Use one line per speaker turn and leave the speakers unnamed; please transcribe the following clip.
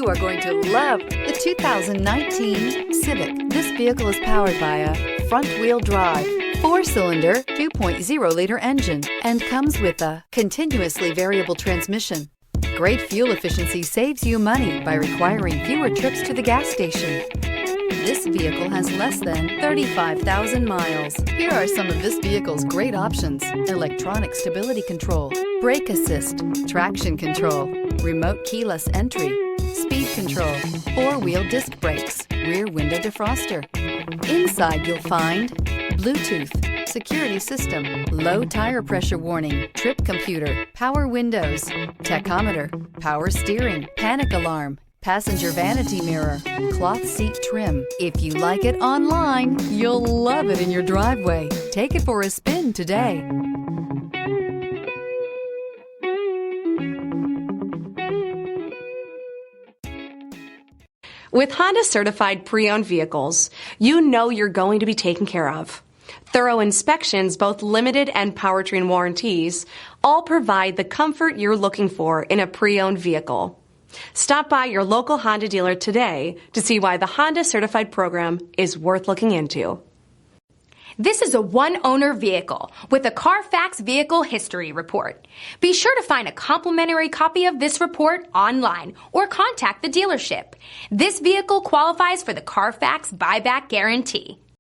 are going to love the 2019 Civic. This vehicle is powered by a front-wheel drive, 4-cylinder, 2.0-liter engine, and comes with a continuously variable transmission. Great fuel efficiency saves you money by requiring fewer trips to the gas station. This vehicle has less than 35,000 miles. Here are some of this vehicle's great options: electronic stability control, brake assist, traction control, remote keyless entry, speed control, 4-wheel disc brakes, rear window defroster. Inside you'll find Bluetooth, security system, low tire pressure warning, trip computer, power windows, tachometer, power steering, panic alarm, passenger vanity mirror, cloth seat trim. If you like it online, you'll love it in your driveway. Take it for a spin today.
With Honda certified pre-owned vehicles, you know you're going to be taken care of. Thorough inspections, both limited and powertrain warranties, all provide the comfort you're looking for in a pre-owned vehicle. Stop by your local Honda dealer today to see why the Honda Certified program is worth looking into.
This is a one-owner vehicle with a CARFAX Vehicle History Report. Be sure to find a complimentary copy of this report online or contact the dealership. This vehicle qualifies for the CARFAX Buyback Guarantee.